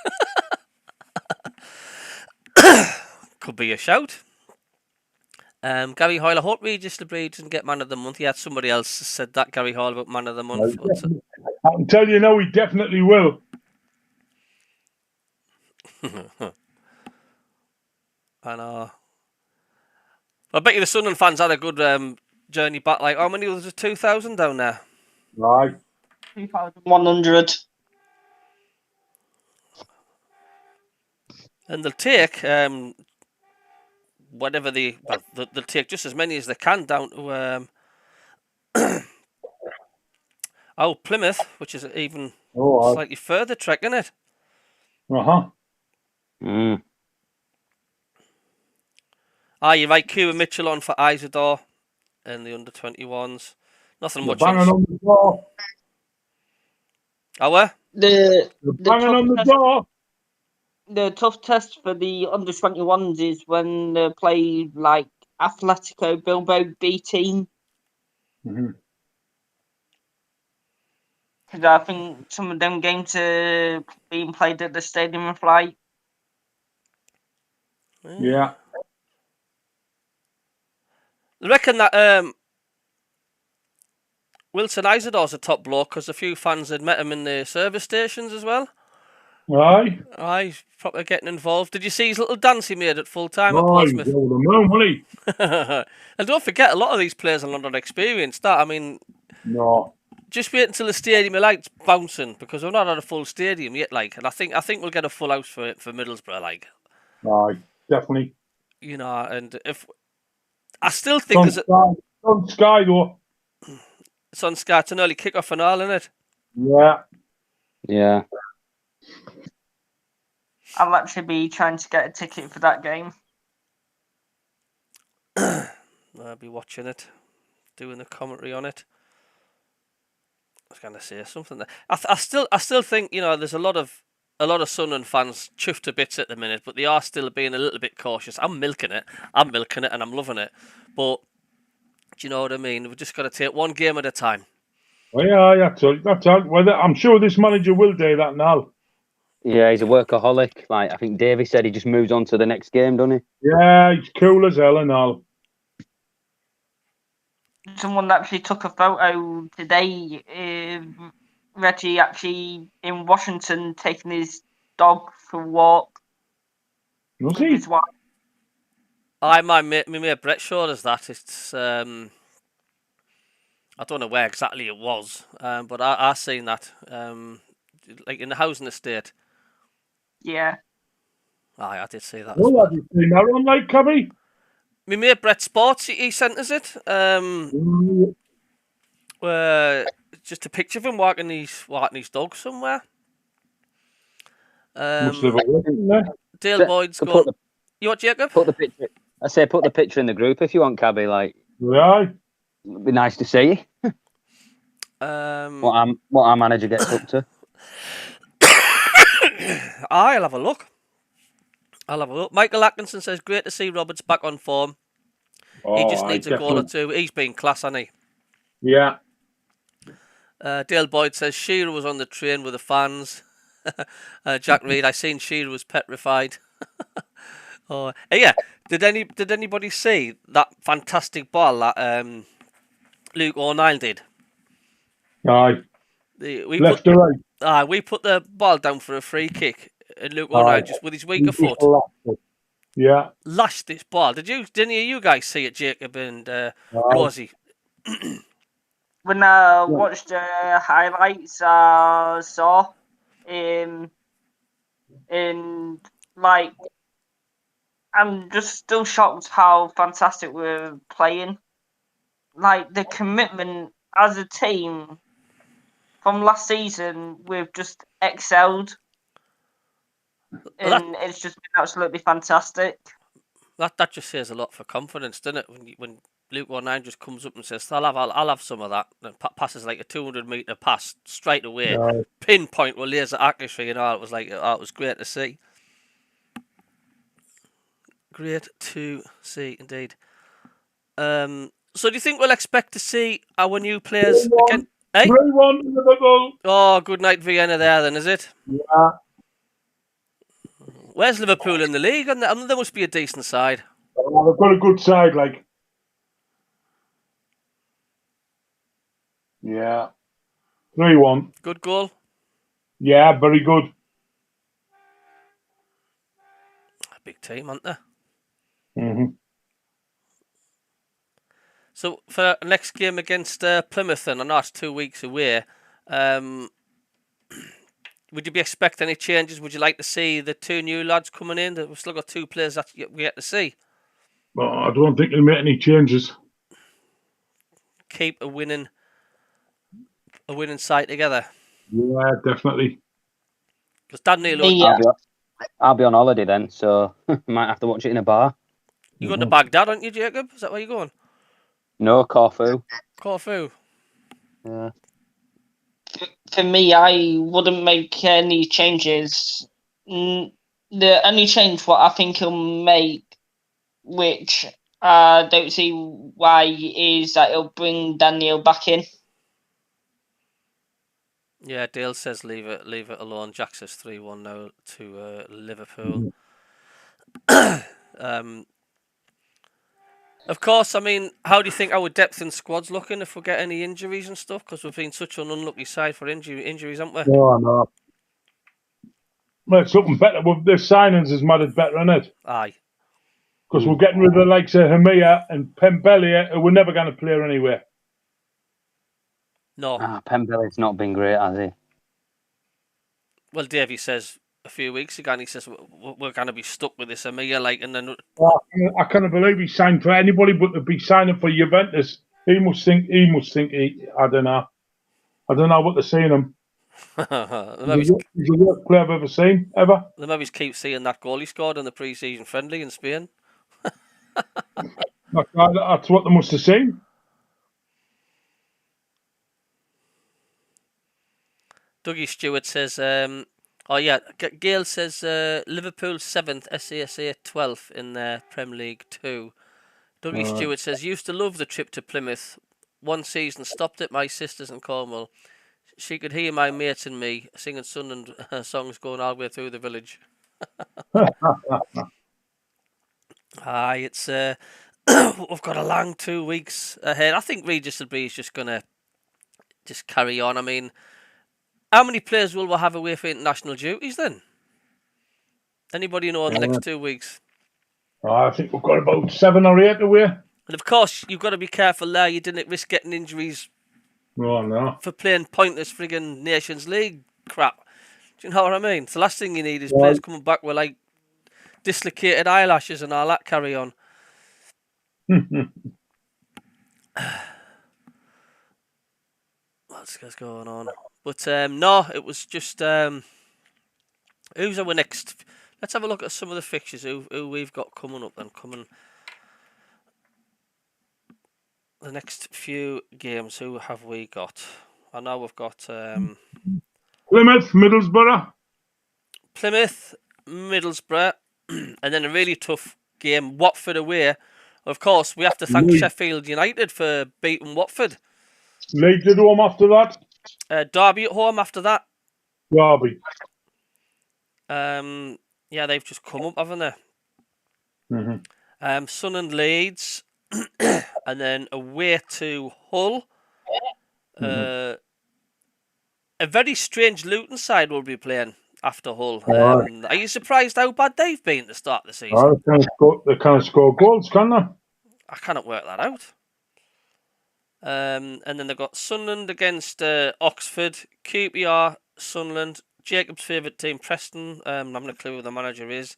Could be a shout. Gary Hoyle, I hope Regis LeBreed doesn't get Man of the Month. Yeah, somebody else said that, Gary Hoyle, about Man of the Month. I can tell you now, he definitely will. I know. I bet you the Sunderland fans had a good journey back. Like, how many was there? 2,000 down there? Right. 2,100. And they'll take whatever they'll take just as many as they can down to Plymouth, which is even slightly further trek, isn't it? Mm. You're right. Kieran Mitchell on for Isidore and the under-21s. Nothing much. Banging on the door. Where? Banging on the door. The tough test for the under-21s is when they play like Atletico Bilbao B team. Because I think some of them games are being played at the Stadium of Light. Yeah. I reckon that Wilson Isidore's a top bloke because a few fans had met him in the service stations as well. Aye. He's probably getting involved. Did you see his little dance he made at full time at Portsmouth? He's over the moon, wasn't he? And don't forget, a lot of these players are not experienced. That, I mean, no. Just wait until the Stadium of Light's bouncing because we're not at a full stadium yet. Like, and I think we'll get a full house for Middlesbrough. Like, aye, definitely. You know, and if I still think it's on Sky though. It's on Sky. It's an early kick-off and all, isn't it? Yeah. Yeah. I'll actually be trying to get a ticket for that game. I'll be watching it, doing the commentary on it. I was going to say something there. I still think there's a lot of Sunderland fans chuffed to bits at the minute, but they are still being a little bit cautious. I'm milking it, and I'm loving it. But do you know what I mean? We've just got to take one game at a time. Well, yeah, that's all. Well, I'm sure this manager will do that now. Yeah, he's a workaholic. Like I think Davey said, he just moves on to the next game, doesn't he? Yeah, he's cool as hell and all. Someone actually took a photo today. Reggie actually in Washington taking his dog for a walk Was with he? his wife. My mate Brett showed us that. It's I don't know where exactly it was, but I seen that like in the housing estate. Yeah. Aye, I did see that as Oh, well. have you seen that on like Cabbie? My mate Brett Sports, he sent us it. Just a picture of him walking his dog somewhere. Must have a look in there. Dale So- Boyd's so going. You what, Jacob? Put the picture. I say put the picture in the group if you want, Cabbie. Like, Right. it'd be nice to see what our manager gets up to. I'll have a look. Michael Atkinson says, great to see Roberts back on form. He just needs a goal or two. He's been class, hasn't he? Yeah. Dale Boyd says, Shearer was on the train with the fans. Jack Reed, I seen Shearer was petrified. Yeah. Did anybody see that fantastic ball that Luke O'Neill did? Aye. We Left or right? we put the ball down for a free kick, and Luke O'Neill just with his weaker foot Yeah. lashed this ball. Didn't any of you guys see it, Jacob and Rosie? When I watched the highlights, I saw and like I'm just still shocked how fantastic we're playing. Like the commitment as a team from last season, we've just excelled, and it's just been absolutely fantastic. That just says a lot for confidence, doesn't it? When Luke O'Neill just comes up and says, "I'll have some of that," and passes like a 200-meter pass straight away, pinpoint with laser accuracy, and all. It was like it was great to see. Great to see indeed. So do you think we'll expect to see our new players again? 3-1 Liverpool. Oh, good night Vienna there then, is it? Yeah. Where's Liverpool in the league? And there must be a decent side. Oh, they've got a good side, like. Yeah. 3-1. Good goal. Yeah, very good. A big team, aren't they? Mm-hmm. So for next game against Plymouth, and I know it's 2 weeks away, would you be expecting any changes? Would you like to see the two new lads coming in? We've still got two players that we get to see. Well, I don't think they'll make any changes. Keep a winning side together. Yeah, definitely. Because Dan Neil, I'll be on holiday then, so might have to watch it in a bar. You going to Baghdad, aren't you, Jacob? Is that where you're going? No, Corfu. Corfu. Yeah. For me, I wouldn't make any changes. The only change what I think he'll make, which I don't see why, is that he'll bring Daniel back in. Yeah, Dale says leave it alone. Jack says 3-1 now to Liverpool. Of course, I mean, how do you think our depth in squad's looking if we get any injuries and stuff? Because we've been such an unlucky side for injuries, haven't we? No, no. Well, it's something better. Well, the signings has mattered better, isn't it? Aye. Because we're getting rid of the likes of Hamia and Pembele, who we're never going to play anywhere. No. Pembele's not been great, has he? Well, Davey says a few weeks ago, and he says we're going to be stuck with this Hamia, like, and then. I can't believe he signed for anybody but to be signing for Juventus. He must think. I don't know. I don't know what they're saying him. He's the worst player I've ever seen, ever. The maybe keep seeing that goal he scored in the pre-season friendly in Spain. That's what they must have seen. Dougie Stewart says, oh yeah, Gail says Liverpool 7th, SASA 12th in the Premier League 2. Dougie Stewart says, used to love the trip to Plymouth. One season, stopped at my sister's in Cornwall. She could hear my mates and me singing Sunderland songs going all the way through the village. Aye, it's we've got a long 2 weeks ahead. I think Regis is just gonna just carry on. I mean, how many players will we have away for international duties then? Anybody know in the next 2 weeks? I think we've got about 7 or 8 away. And of course, you've got to be careful there. You didn't risk getting injuries Oh, no. for playing pointless friggin' Nations League crap. Do you know what I mean? The last thing you need is players coming back with like dislocated eyelashes and all that carry on. What's going on? But no, it was just who's our next? Let's have a look at some of the fixtures who we've got coming up and coming. The next few games, who have we got? I know we've got Plymouth, Middlesbrough. Plymouth, Middlesbrough, and then a really tough game, Watford away. Of course, we have to thank Sheffield United for beating Watford. Leeds at home after that. Derby at home after that. Derby. Yeah, they've just come up, haven't they? Mm-hmm. Sun and Leeds, and then away to Hull. A very strange Luton side will be playing after Hull. Are you surprised how bad they've been at the start of the season? They can't score goals, can they? I cannot work that out. And then they've got Sunderland against Oxford, QPR, Sunderland, Jacob's favourite team, Preston. I haven't a clue who the manager is.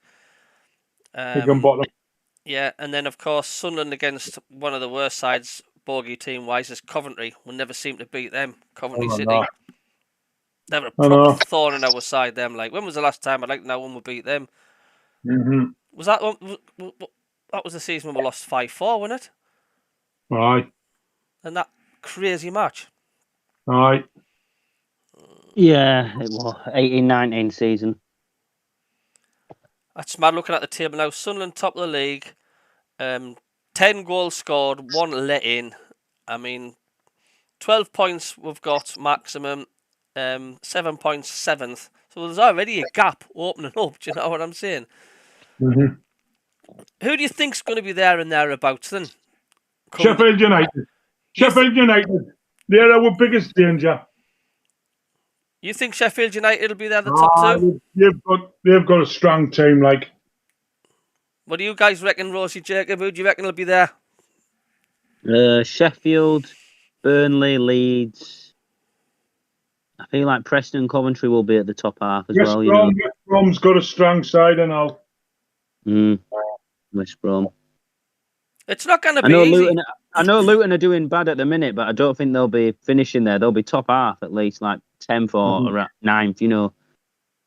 Yeah, and then of course Sunderland against one of the worst sides, bogey team wise, is Coventry. We'll never seem to beat them. Coventry City. No. They're a proper thorn in our side. Them, like, when was the last time I'd like to know when we beat them? Mm-hmm. Was that one? That was the season when we lost 5-4, wasn't it? Aye. And that crazy match. Aye. Yeah, it was 18-19 season. That's mad looking at the table now. Sunderland top of the league. 10 goals scored, 1 let in. I mean, 12 points we've got maximum. 7 points, 7th. So there's already a gap opening up. Do you know what I'm saying? Mm-hmm. Who do you think's going to be there and thereabouts then? Sheffield United. Sheffield United. They're our biggest danger. You think Sheffield United will be there, the top two? They've got a strong team, like. What do you guys reckon, Rosie, Jacob? Who do you reckon will be there? Sheffield, Burnley, Leeds. I feel like Preston and Coventry will be at the top half as well. West Brom's got a strong side and all. West Brom. It's not going to be easy. I know Luton are doing bad at the minute, but I don't think they'll be finishing there. They'll be top half at least, like 10th or 9th, you know.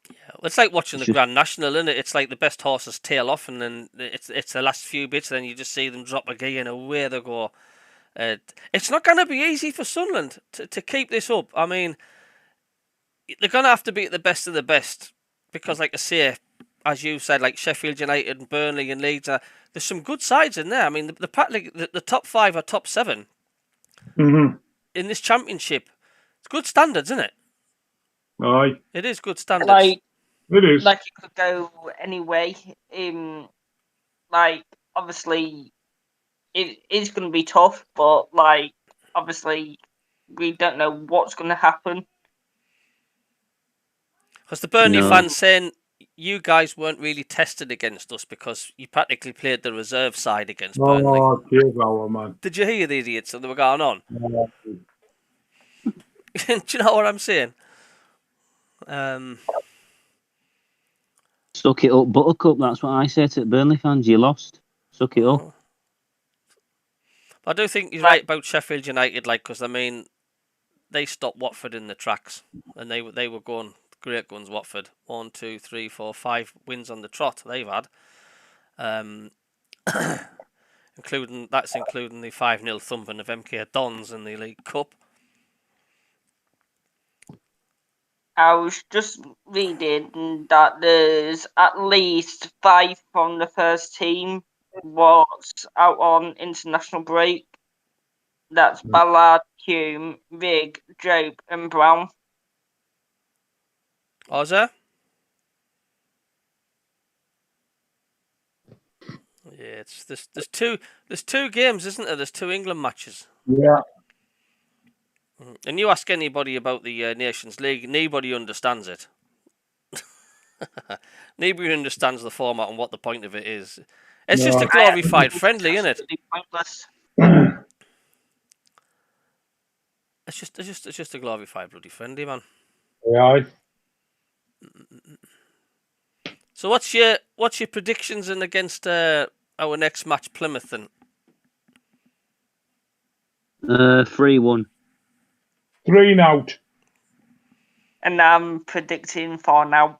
Yeah, it's like watching the Grand National, isn't it? It's like the best horses tail off, and then it's the last few bits, then you just see them drop a gear and away they go. It's not going to be easy for Sunderland to keep this up. I mean, they're going to have to beat the best of the best because, like I say, as you said, like Sheffield United and Burnley and Leeds, there's some good sides in there. I mean, the top 5 or top 7 in this championship. It's good standards, isn't it? Aye. It is good standards. Like, it is. Like, it could go anyway. Like, obviously, it is going to be tough, but, like, obviously, we don't know what's going to happen. Because the Burnley fans saying you guys weren't really tested against us because you practically played the reserve side against Burnley. Oh, man. Did you hear the idiots that were going on? Do you know what I'm saying? Suck it up, Buttercup. That's what I say to Burnley fans. You lost. Suck it up. I do think you're right about Sheffield United, like, because I mean, they stopped Watford in the tracks, and they were going great guns. Watford 1, 2, 3, 4, 5 wins on the trot they've had. including the 5-0 thumping of MK Dons in the League Cup. I was just reading that there's at least 5 from the first team was out on international break. That's Ballard, Hume, Rigg, Jobe, and Brown. Oh, is there? Yeah, there's two games, isn't there? There's 2 England matches. Yeah. And you ask anybody about the Nations League, nobody understands it. Nobody understands the format and what the point of it is. It's just a glorified friendly, isn't it? Pointless. It's just a glorified bloody friendly, man. Yeah. So what's your predictions in against our next match, Plymouth? Then 3-1. 3-0. And I'm predicting 4-0.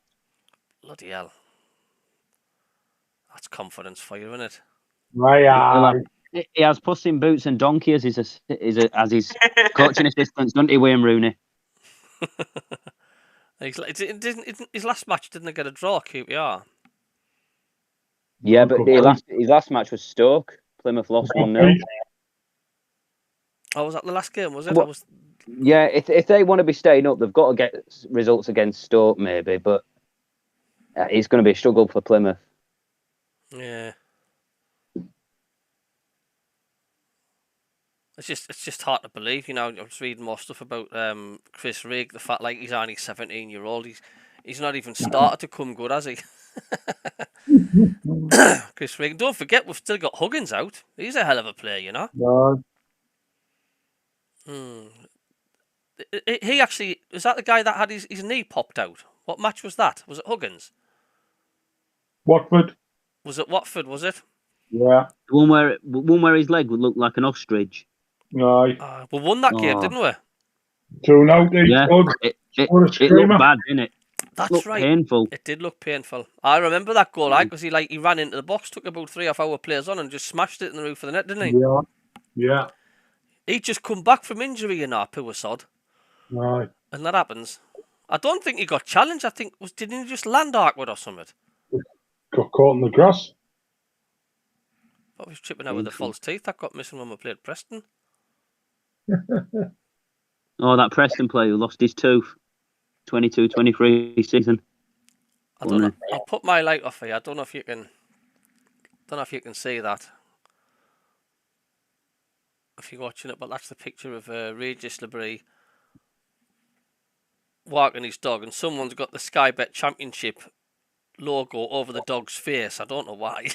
Bloody hell, that's confidence for you, isn't it? Right. He has Puss in Boots and Donkey as his coaching assistants, doesn't he, Wayne Rooney? His last match didn't get a draw, QPR. Yeah, but his last match was Stoke. Plymouth lost 1-0. Oh, was that the last game? Was it? Well, yeah, if they want to be staying up, they've got to get results against Stoke, maybe. But it's going to be a struggle for Plymouth. Yeah. It's just hard to believe, you know. I was reading more stuff about Chris Rigg, the fact like he's only 17-year-old. He's not even started to come good, has he? Chris Rigg. Don't forget, we've still got Huggins out. He's a hell of a player, you know. No. He actually was that the guy that had his knee popped out. What match was that? Was it Huggins? Watford. Was it Watford? Was it? Yeah. The one where his leg would look like an ostrich. Aye. We won that game, didn't we? 2-0. Yeah. It looked bad, didn't it? That's Looked right. Painful. It did look painful. I remember that goal, because he ran into the box, took about 3 of our players on, and just smashed it in the roof of the net, didn't he? Yeah. Yeah. He just come back from injury, you know, poor sod. Aye. And that happens. I don't think he got challenged. I think didn't he just land awkward or something? Got caught in the grass. I was chipping out with the false teeth. That got missing when we played Preston. Oh, that Preston player who lost his tooth. 22-23 season. I don't know. I'll put my light off here. I don't know if you can see that. If you're watching it, but that's the picture of Regis Labrie walking his dog, and someone's got the Sky Bet Championship logo over the dog's face. I don't know why.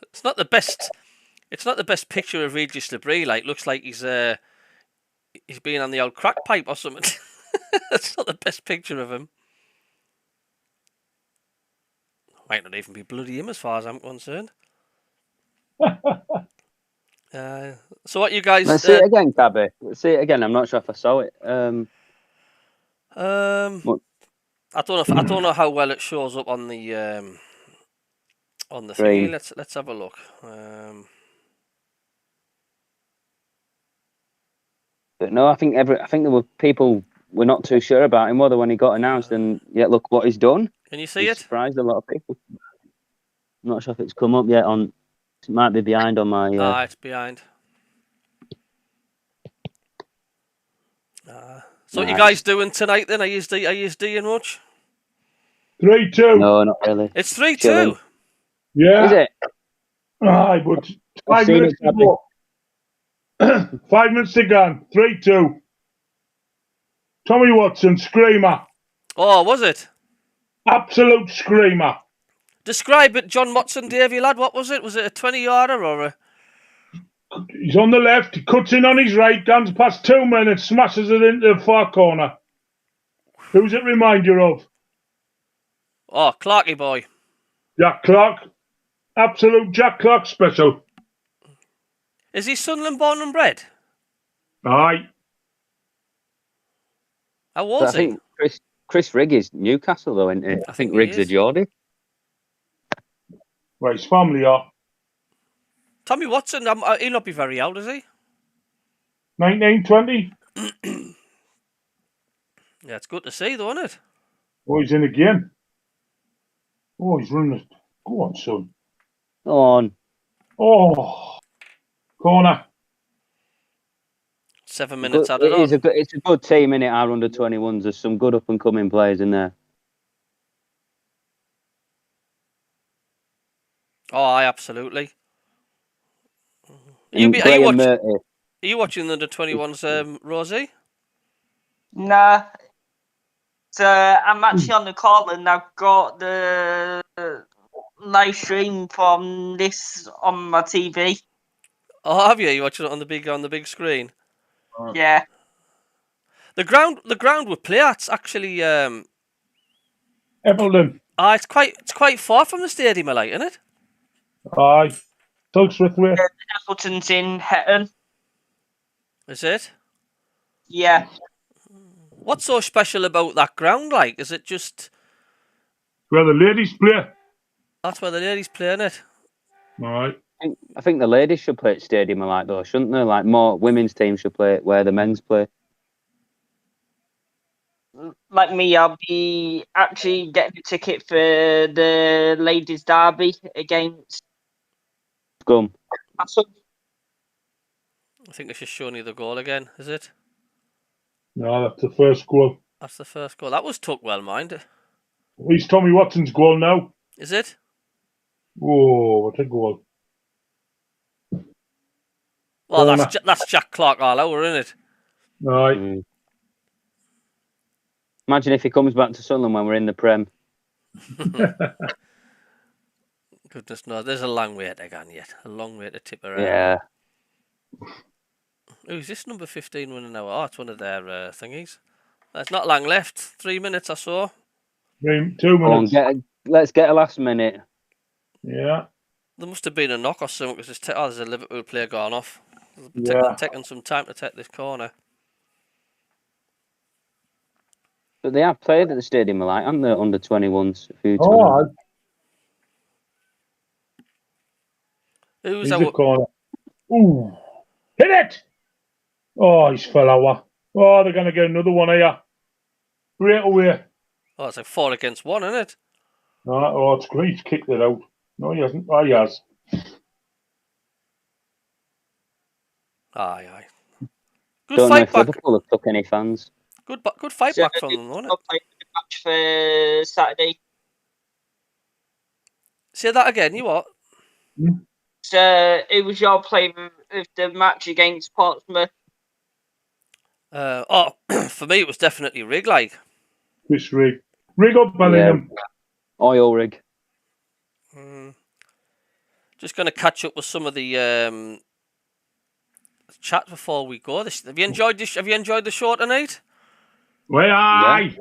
It's not the best. It's not the best picture of Regis Labrie. Like, looks like he's been on the old crack pipe or something. That's not the best picture of him. Might not even be bloody him as far as I'm concerned. So what you guys? Let's see it again, Cabbie. Let's see it again. I'm not sure if I saw it. I don't know how well it shows up on the thingy. Let's have a look. But no, I think there were people were not too sure about him, whether when he got announced, and yet look what he's done. Can you see it? Surprised a lot of people. I'm not sure if it's come up yet. It might be behind on my. It's behind. So what you guys doing tonight then? Are you doing much? 3-2. No, not really. It's 3-2. Yeah. Is it? Aye, but 5 minutes to go. 5 minutes to go. 3-2. Tommy Watson, screamer. Oh, was it? Absolute screamer. Describe it, John Watson, Davey lad. What was it? Was it a 20-yarder or a? He's on the left. He cuts in on his right. Guns past 2 minutes. Smashes it into the far corner. Who's it remind you of? Oh, Clarky boy. Jack Clark. Absolute Jack Clark special. Is he Sunderland born and bred? Aye. How was he? I think Chris Rigg is Newcastle though, isn't he? I think Rigg's a Geordie. Right, his family are Tommy Watson, he'll not be very old, is he? 19, 20. Yeah, it's good to see, though, isn't it? Oh, he's in again. Oh, he's running it. Go on, son. Go on. Oh, corner. 7 minutes added It's on. a good team, innit, our under-21s. There's some good up-and-coming players in there. Oh, aye, absolutely. Are And Graham Murphy. you watching the under-21s, Rosie? Nah. So I'm actually on the call and I've got the live stream from this on my TV. Oh, have you? You watching it on the big screen? Yeah. The ground we play at's actually Eppleton. it's quite far from the stadium, like, isn't it? Aye. Tulksworth way. Appleton's in Hetton. Is it? Yeah. What's so special about that ground? Like, is it just Where the ladies play. that's where the ladies play, in it? Aye. I think the ladies should play at stadium like though, shouldn't they? Like more women's teams should play it where the men's play. Like me, I'll be actually getting a ticket for the ladies' derby against Scum. Castle. I think it's just showing you the goal again. Is it? No, that's the first goal. That's the first goal. That was took well, mind. He's Tommy Watson's goal now. Is it? Oh, what a goal. Well, Corner. that's Jack Clark all over, isn't it? Aye. Imagine if he comes back to Sunderland when we're in the Prem. Goodness no, there's a long way to go yet. A long way to tip around. Yeah. Who's this number 15 winning now? Oh, it's one of their thingies. There's not long left. 3 minutes or so. 2 Come on, minutes. let's get a last minute. Yeah. There must have been a knock or something because there's a Liverpool player gone off. Yeah. Taking some time to take this corner. But they have played at the stadium, like, haven't they, under 21s a few times. Oh, aye. Who's He's our... a corner. Ooh. Hit it! Oh, he's fell over. Oh, they're going to get another one here. Straight away. Oh, it's like 4 against 1, isn't it? Oh, it's great. He's kicked it out. No, he hasn't. Oh, he has. Aye. Good Don't know fight if back. Liverpool have took any fans. Good fight back from them, wasn't it? I'll play the match for Saturday. Say that again. You what? So it was your play of the match against Portsmouth. For me, it was definitely Rig. Like, This rig. Rig up Bellingham. Oil rig. just going to catch up with some of the chat before we go. Have you enjoyed this? Have you enjoyed the show tonight? Well, aye.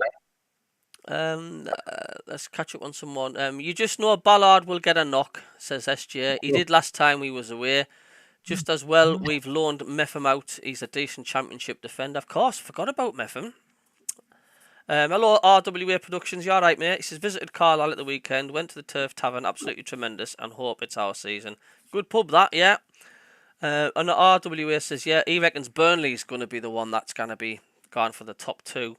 Let's catch up on someone. You just know Ballard will get a knock, says SJ. He did last time he was away. Just as well, we've loaned Meffam out. He's a decent championship defender. Of course, forgot about Meffam. Hello, RWA Productions. You alright, mate? He says, visited Carlisle at the weekend, went to the Turf Tavern, absolutely tremendous, and hope it's our season. Good pub, that, yeah. And the RWA says, yeah, he reckons Burnley's going to be the one that's going to be gone for the top 2.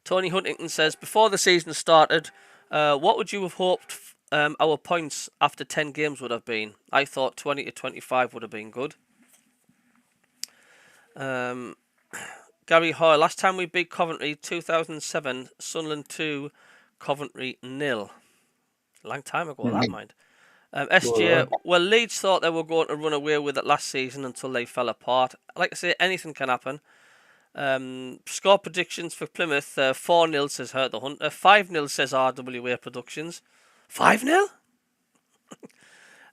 Tony Huntington says, before the season started, what would you have hoped our points after 10 games would have been? I thought 20 to 25 would have been good. Gary Hoyle, last time we beat Coventry, 2007, Sunderland 2, Coventry 0. Long time ago, that mind. SJ, well, Leeds thought they were going to run away with it last season until they fell apart. Like I say, anything can happen. Score predictions for Plymouth, 4-0 says Hurt the Hunter, 5-0 says RWA Productions. 5-0?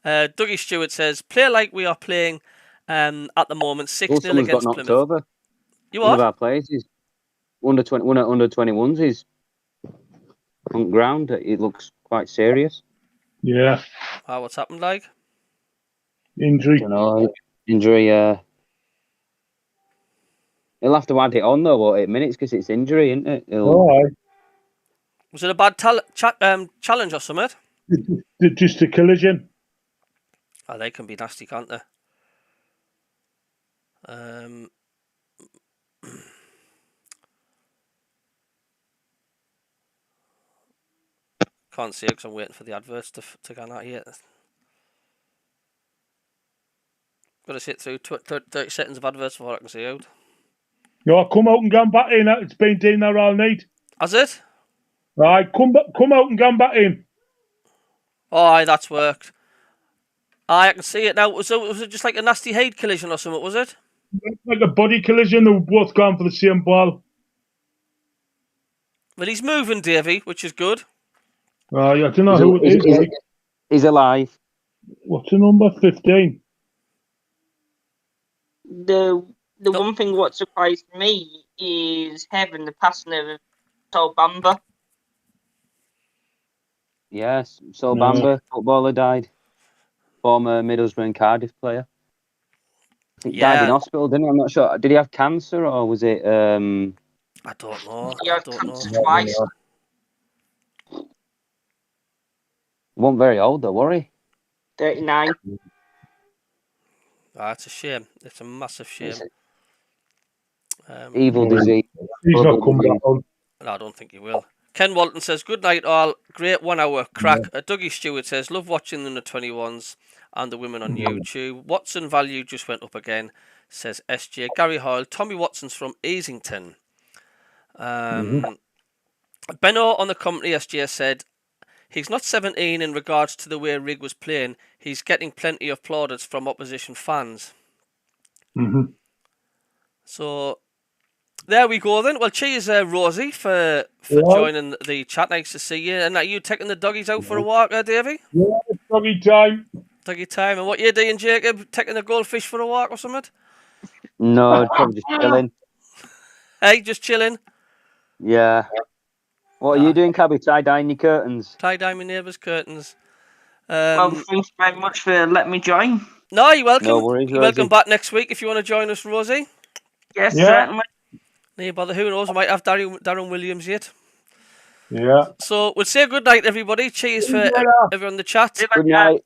Dougie Stewart says, play like we are playing at the moment, 6-0 against got Plymouth. Over. You One what? of our players is under 21s is on ground. It looks quite serious. Yeah. What's happened, like? Injury. I don't know, injury. He'll have to add it on though, 8 minutes because it's injury, isn't it? Oh, aye. Was it a bad challenge or something? Just a collision. Oh, they can be nasty, can't they? Can't see it because I'm waiting for the adverts to go out here. Got to sit through 30 seconds of adverts before I can see out. No, come out and gone back in. It's been doing there all night. Has it? Right, come out and gone back in. Oh, aye, that's worked. Aye, I can see it now. Was it just like a nasty head collision or something, was it? Like a body collision. They were both gone for the same ball. Well, he's moving, Davey, which is good. I don't know who it is. He's alive. What's the number? 15. The one thing what surprised me is having the passing of Sol Bamba. Yes, Sol Bamba, footballer, died. Former Middlesbrough and Cardiff player. I think died in hospital, didn't he? I'm not sure. Did he have cancer or was it? I don't know. He had cancer twice. He wasn't very old though, were he? 39. It's a shame. It's a massive shame. Evil disease. He's not coming back on. No, I don't think he will. Ken Walton says, good night all. Great 1 hour crack. Dougie Stewart says, love watching the 21s and the women on YouTube. Watson value just went up again, says SJ. Gary Hoyle. Tommy Watson's from Easington. Benno on the company, SJ said, he's not 17 in regards to the way Rig was playing. He's getting plenty of plaudits from opposition fans. Mm-hmm. So there we go then. Well, cheers, Rosie, for joining the chat. Nice to see you. And are you taking the doggies out for a walk, Davey? Yeah, doggy time. Doggy time. And what you doing, Jacob? Taking the goldfish for a walk or something? No, probably just chilling. Hey, just chilling. Yeah. What are you doing, Cabbie? Tie-dyeing your curtains? Tie-dye my neighbour's curtains. Well, thanks very much for letting me join. No, you're welcome. No worries, you're welcome back next week if you want to join us, Rosie. Yes, certainly. No bother. Who knows? I might have Darren Williams yet. Yeah. So we'll say good night, everybody. Cheers for everyone in the chat. Good night.